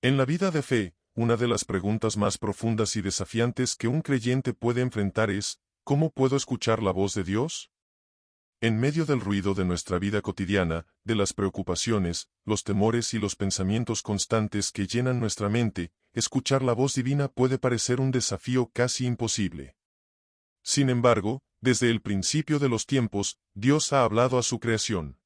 En la vida de fe, una de las preguntas más profundas y desafiantes que un creyente puede enfrentar es, ¿cómo puedo escuchar la voz de Dios? En medio del ruido de nuestra vida cotidiana, de las preocupaciones, los temores y los pensamientos constantes que llenan nuestra mente, escuchar la voz divina puede parecer un desafío casi imposible. Sin embargo, desde el principio de los tiempos, Dios ha hablado a su creación.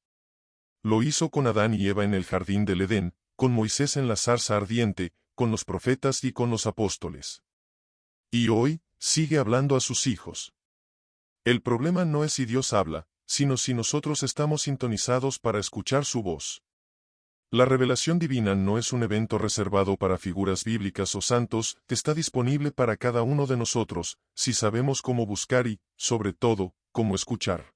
Lo hizo con Adán y Eva en el jardín del Edén, con Moisés en la zarza ardiente, con los profetas y con los apóstoles. Y hoy, sigue hablando a sus hijos. El problema no es si Dios habla, sino si nosotros estamos sintonizados para escuchar su voz. La revelación divina no es un evento reservado para figuras bíblicas o santos, está disponible para cada uno de nosotros, si sabemos cómo buscar y, sobre todo, cómo escuchar.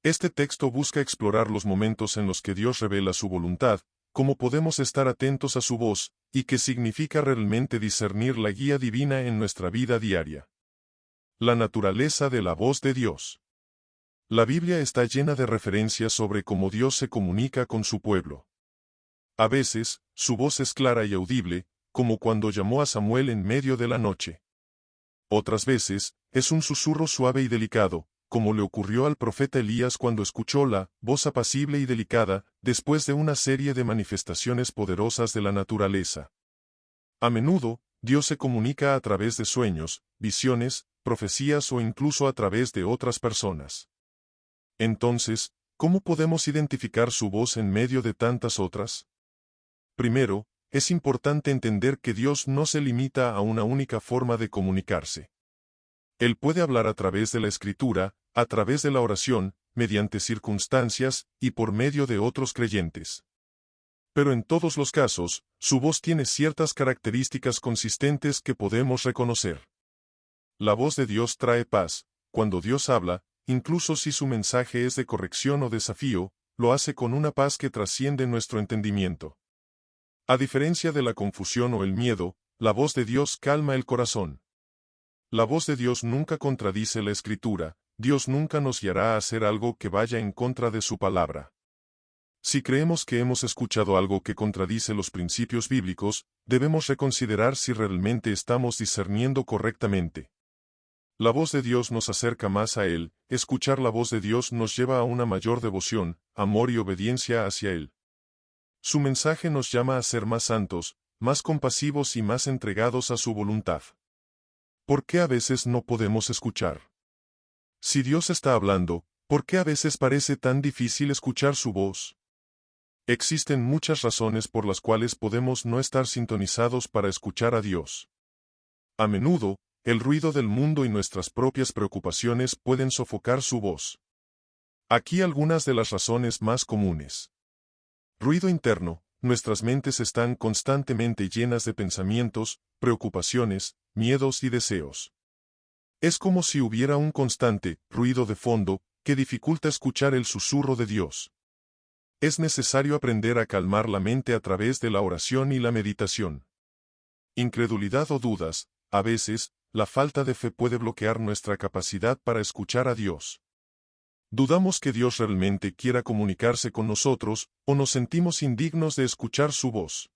Este texto busca explorar los momentos en los que Dios revela su voluntad, cómo podemos estar atentos a su voz, y qué significa realmente discernir la guía divina en nuestra vida diaria. La naturaleza de la voz de Dios. La Biblia está llena de referencias sobre cómo Dios se comunica con su pueblo. A veces, su voz es clara y audible, como cuando llamó a Samuel en medio de la noche. Otras veces, es un susurro suave y delicado, como le ocurrió al profeta Elías cuando escuchó la voz apacible y delicada, después de una serie de manifestaciones poderosas de la naturaleza. A menudo, Dios se comunica a través de sueños, visiones, profecías o incluso a través de otras personas. Entonces, ¿cómo podemos identificar su voz en medio de tantas otras? Primero, es importante entender que Dios no se limita a una única forma de comunicarse. Él puede hablar a través de la escritura, a través de la oración, mediante circunstancias, y por medio de otros creyentes. Pero en todos los casos, su voz tiene ciertas características consistentes que podemos reconocer. La voz de Dios trae paz. Cuando Dios habla, incluso si su mensaje es de corrección o desafío, lo hace con una paz que trasciende nuestro entendimiento. A diferencia de la confusión o el miedo, la voz de Dios calma el corazón. La voz de Dios nunca contradice la Escritura, Dios nunca nos guiará a hacer algo que vaya en contra de su palabra. Si creemos que hemos escuchado algo que contradice los principios bíblicos, debemos reconsiderar si realmente estamos discerniendo correctamente. La voz de Dios nos acerca más a Él, escuchar la voz de Dios nos lleva a una mayor devoción, amor y obediencia hacia Él. Su mensaje nos llama a ser más santos, más compasivos y más entregados a su voluntad. ¿Por qué a veces no podemos escuchar? Si Dios está hablando, ¿por qué a veces parece tan difícil escuchar su voz? Existen muchas razones por las cuales podemos no estar sintonizados para escuchar a Dios. A menudo, el ruido del mundo y nuestras propias preocupaciones pueden sofocar su voz. Aquí algunas de las razones más comunes. Ruido interno. Nuestras mentes están constantemente llenas de pensamientos, preocupaciones, miedos y deseos. Es como si hubiera un constante ruido de fondo que dificulta escuchar el susurro de Dios. Es necesario aprender a calmar la mente a través de la oración y la meditación. Incredulidad o dudas. A veces, la falta de fe puede bloquear nuestra capacidad para escuchar a Dios. Dudamos que Dios realmente quiera comunicarse con nosotros, o nos sentimos indignos de escuchar su voz.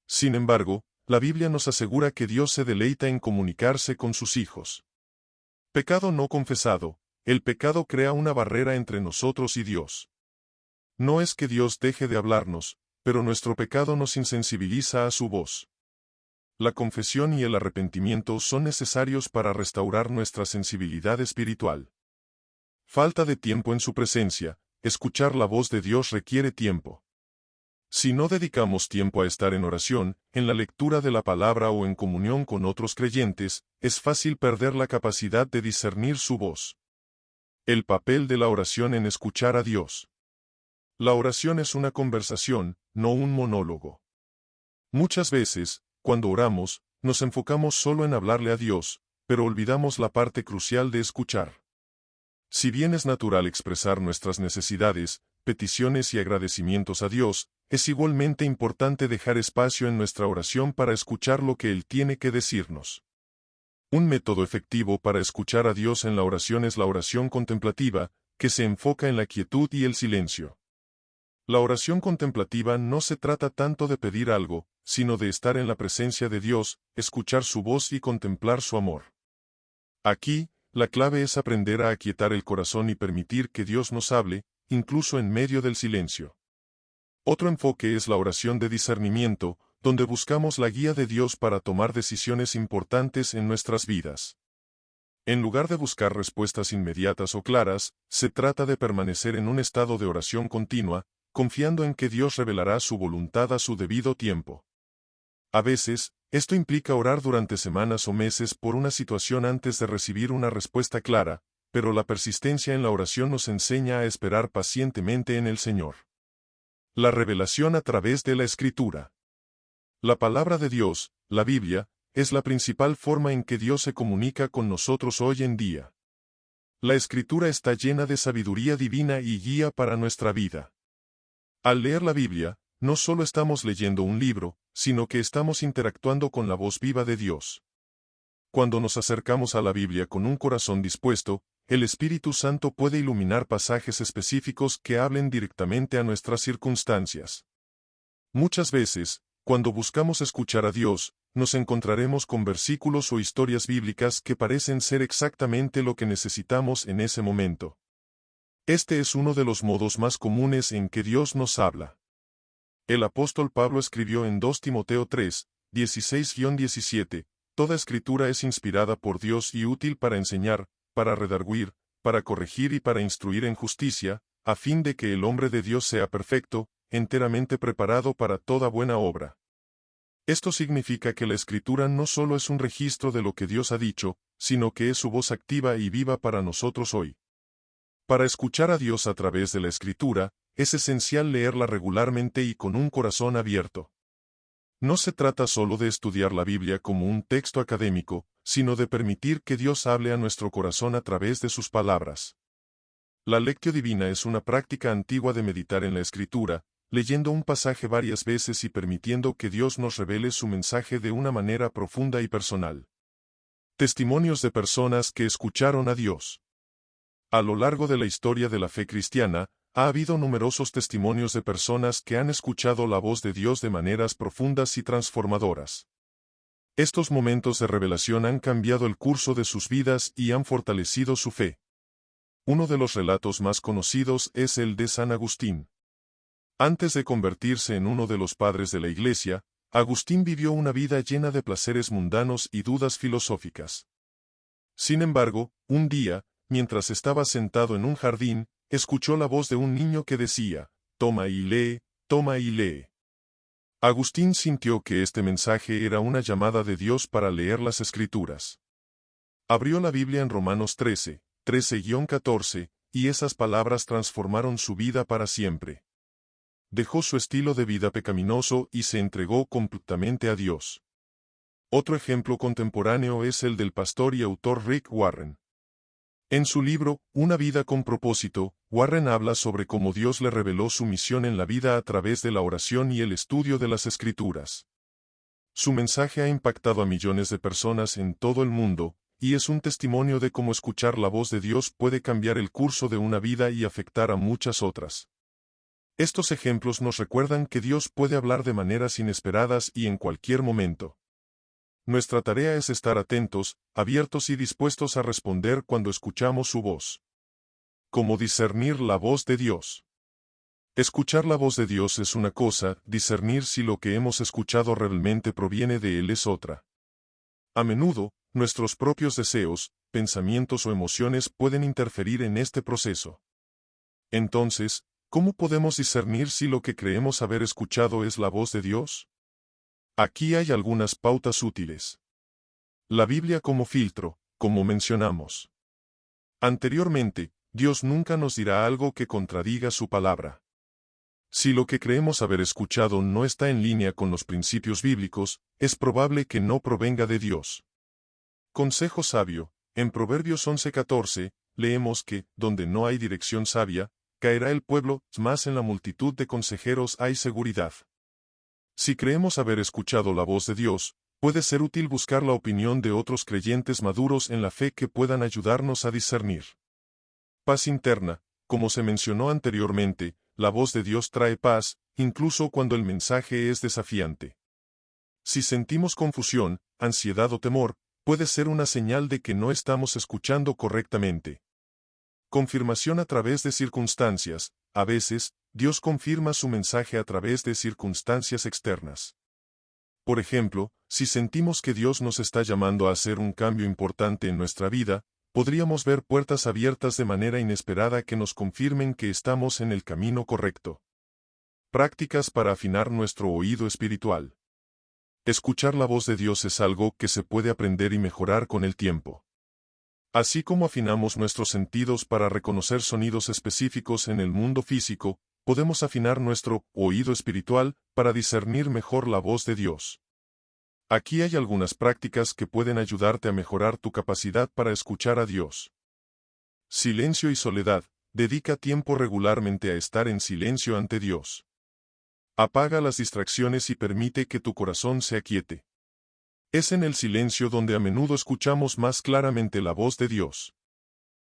Sin embargo, la Biblia nos asegura que Dios se deleita en comunicarse con sus hijos. Pecado no confesado. El pecado crea una barrera entre nosotros y Dios. No es que Dios deje de hablarnos, pero nuestro pecado nos insensibiliza a su voz. La confesión y el arrepentimiento son necesarios para restaurar nuestra sensibilidad espiritual. Falta de tiempo en su presencia. Escuchar la voz de Dios requiere tiempo. Si no dedicamos tiempo a estar en oración, en la lectura de la palabra o en comunión con otros creyentes, es fácil perder la capacidad de discernir su voz. El papel de la oración en escuchar a Dios. La oración es una conversación, no un monólogo. Muchas veces, cuando oramos, nos enfocamos solo en hablarle a Dios, pero olvidamos la parte crucial de escuchar. Si bien es natural expresar nuestras necesidades, peticiones y agradecimientos a Dios, es igualmente importante dejar espacio en nuestra oración para escuchar lo que Él tiene que decirnos. Un método efectivo para escuchar a Dios en la oración es la oración contemplativa, que se enfoca en la quietud y el silencio. La oración contemplativa no se trata tanto de pedir algo, sino de estar en la presencia de Dios, escuchar su voz y contemplar su amor. Aquí, la clave es aprender a aquietar el corazón y permitir que Dios nos hable, incluso en medio del silencio. Otro enfoque es la oración de discernimiento, donde buscamos la guía de Dios para tomar decisiones importantes en nuestras vidas. En lugar de buscar respuestas inmediatas o claras, se trata de permanecer en un estado de oración continua, confiando en que Dios revelará su voluntad a su debido tiempo. A veces, esto implica orar durante semanas o meses por una situación antes de recibir una respuesta clara, pero la persistencia en la oración nos enseña a esperar pacientemente en el Señor. La revelación a través de la Escritura. La palabra de Dios, la Biblia, es la principal forma en que Dios se comunica con nosotros hoy en día. La Escritura está llena de sabiduría divina y guía para nuestra vida. Al leer la Biblia, no solo estamos leyendo un libro, sino que estamos interactuando con la voz viva de Dios. Cuando nos acercamos a la Biblia con un corazón dispuesto, el Espíritu Santo puede iluminar pasajes específicos que hablen directamente a nuestras circunstancias. Muchas veces, cuando buscamos escuchar a Dios, nos encontraremos con versículos o historias bíblicas que parecen ser exactamente lo que necesitamos en ese momento. Este es uno de los modos más comunes en que Dios nos habla. El apóstol Pablo escribió en 2 Timoteo 3, 16-17, «Toda escritura es inspirada por Dios y útil para enseñar, para redarguir, para corregir y para instruir en justicia, a fin de que el hombre de Dios sea perfecto, enteramente preparado para toda buena obra». Esto significa que la Escritura no solo es un registro de lo que Dios ha dicho, sino que es su voz activa y viva para nosotros hoy. Para escuchar a Dios a través de la Escritura, es esencial leerla regularmente y con un corazón abierto. No se trata solo de estudiar la Biblia como un texto académico, sino de permitir que Dios hable a nuestro corazón a través de sus palabras. La lectio divina es una práctica antigua de meditar en la Escritura, leyendo un pasaje varias veces y permitiendo que Dios nos revele su mensaje de una manera profunda y personal. Testimonios de personas que escucharon a Dios. A lo largo de la historia de la fe cristiana, ha habido numerosos testimonios de personas que han escuchado la voz de Dios de maneras profundas y transformadoras. Estos momentos de revelación han cambiado el curso de sus vidas y han fortalecido su fe. Uno de los relatos más conocidos es el de San Agustín. Antes de convertirse en uno de los padres de la Iglesia, Agustín vivió una vida llena de placeres mundanos y dudas filosóficas. Sin embargo, un día, mientras estaba sentado en un jardín, escuchó la voz de un niño que decía, «Toma y lee, toma y lee». Agustín sintió que este mensaje era una llamada de Dios para leer las Escrituras. Abrió la Biblia en Romanos 13, 13-14, y esas palabras transformaron su vida para siempre. Dejó su estilo de vida pecaminoso y se entregó completamente a Dios. Otro ejemplo contemporáneo es el del pastor y autor Rick Warren. En su libro, Una vida con propósito, Warren habla sobre cómo Dios le reveló su misión en la vida a través de la oración y el estudio de las Escrituras. Su mensaje ha impactado a millones de personas en todo el mundo, y es un testimonio de cómo escuchar la voz de Dios puede cambiar el curso de una vida y afectar a muchas otras. Estos ejemplos nos recuerdan que Dios puede hablar de maneras inesperadas y en cualquier momento. Nuestra tarea es estar atentos, abiertos y dispuestos a responder cuando escuchamos su voz. ¿Cómo discernir la voz de Dios? Escuchar la voz de Dios es una cosa, discernir si lo que hemos escuchado realmente proviene de Él es otra. A menudo, nuestros propios deseos, pensamientos o emociones pueden interferir en este proceso. Entonces, ¿cómo podemos discernir si lo que creemos haber escuchado es la voz de Dios? Aquí hay algunas pautas útiles. La Biblia como filtro, como mencionamos anteriormente, Dios nunca nos dirá algo que contradiga su palabra. Si lo que creemos haber escuchado no está en línea con los principios bíblicos, es probable que no provenga de Dios. Consejo sabio. En Proverbios 11:14, leemos que, donde no hay dirección sabia, caerá el pueblo, mas en la multitud de consejeros hay seguridad. Si creemos haber escuchado la voz de Dios, puede ser útil buscar la opinión de otros creyentes maduros en la fe que puedan ayudarnos a discernir. Paz interna. Como se mencionó anteriormente, la voz de Dios trae paz, incluso cuando el mensaje es desafiante. Si sentimos confusión, ansiedad o temor, puede ser una señal de que no estamos escuchando correctamente. Confirmación a través de circunstancias. A veces, Dios confirma su mensaje a través de circunstancias externas. Por ejemplo, si sentimos que Dios nos está llamando a hacer un cambio importante en nuestra vida, podríamos ver puertas abiertas de manera inesperada que nos confirmen que estamos en el camino correcto. Prácticas para afinar nuestro oído espiritual. Escuchar la voz de Dios es algo que se puede aprender y mejorar con el tiempo. Así como afinamos nuestros sentidos para reconocer sonidos específicos en el mundo físico, podemos afinar nuestro oído espiritual para discernir mejor la voz de Dios. Aquí hay algunas prácticas que pueden ayudarte a mejorar tu capacidad para escuchar a Dios. Silencio y soledad. Dedica tiempo regularmente a estar en silencio ante Dios. Apaga las distracciones y permite que tu corazón se aquiete. Es en el silencio donde a menudo escuchamos más claramente la voz de Dios.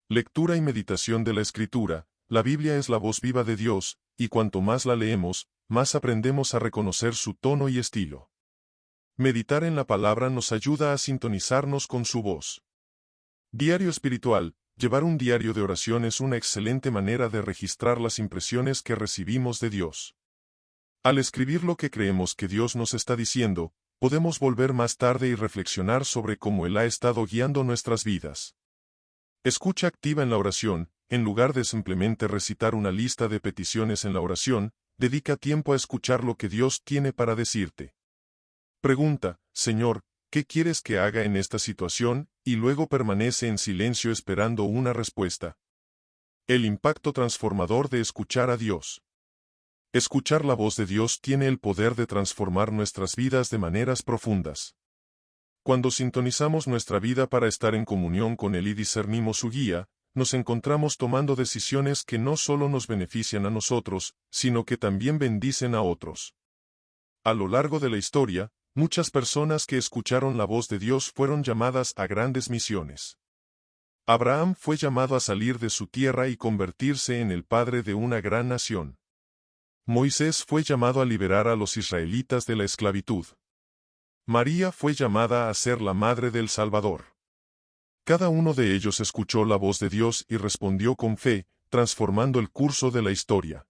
Lectura y meditación de la Escritura. La Biblia es la voz viva de Dios, y cuanto más la leemos, más aprendemos a reconocer su tono y estilo. Meditar en la palabra nos ayuda a sintonizarnos con su voz. Diario espiritual. Llevar un diario de oración es una excelente manera de registrar las impresiones que recibimos de Dios. Al escribir lo que creemos que Dios nos está diciendo, podemos volver más tarde y reflexionar sobre cómo Él ha estado guiando nuestras vidas. Escucha activa en la oración. En lugar de simplemente recitar una lista de peticiones en la oración, dedica tiempo a escuchar lo que Dios tiene para decirte. Pregunta, Señor, ¿qué quieres que haga en esta situación? Y luego permanece en silencio esperando una respuesta. El impacto transformador de escuchar a Dios. Escuchar la voz de Dios tiene el poder de transformar nuestras vidas de maneras profundas. Cuando sintonizamos nuestra vida para estar en comunión con Él y discernimos su guía, nos encontramos tomando decisiones que no solo nos benefician a nosotros, sino que también bendicen a otros. A lo largo de la historia, muchas personas que escucharon la voz de Dios fueron llamadas a grandes misiones. Abraham fue llamado a salir de su tierra y convertirse en el padre de una gran nación. Moisés fue llamado a liberar a los israelitas de la esclavitud. María fue llamada a ser la madre del Salvador. Cada uno de ellos escuchó la voz de Dios y respondió con fe, transformando el curso de la historia.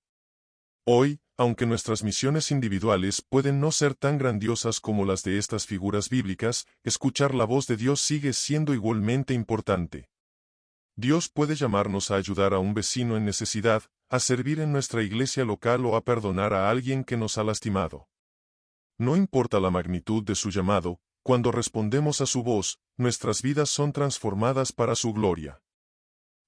Hoy, aunque nuestras misiones individuales pueden no ser tan grandiosas como las de estas figuras bíblicas, escuchar la voz de Dios sigue siendo igualmente importante. Dios puede llamarnos a ayudar a un vecino en necesidad, a servir en nuestra iglesia local o a perdonar a alguien que nos ha lastimado. No importa la magnitud de su llamado, cuando respondemos a su voz, nuestras vidas son transformadas para su gloria.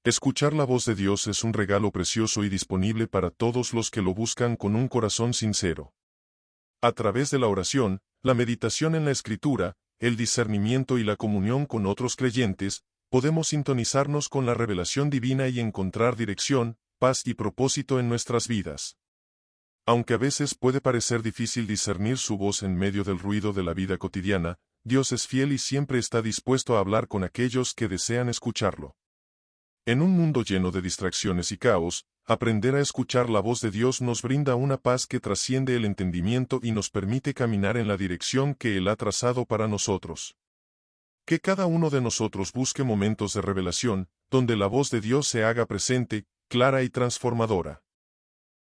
Escuchar la voz de Dios es un regalo precioso y disponible para todos los que lo buscan con un corazón sincero. A través de la oración, la meditación en la Escritura, el discernimiento y la comunión con otros creyentes, podemos sintonizarnos con la revelación divina y encontrar dirección, paz y propósito en nuestras vidas. Aunque a veces puede parecer difícil discernir su voz en medio del ruido de la vida cotidiana, Dios es fiel y siempre está dispuesto a hablar con aquellos que desean escucharlo. En un mundo lleno de distracciones y caos, aprender a escuchar la voz de Dios nos brinda una paz que trasciende el entendimiento y nos permite caminar en la dirección que Él ha trazado para nosotros. Que cada uno de nosotros busque momentos de revelación, donde la voz de Dios se haga presente, clara y transformadora.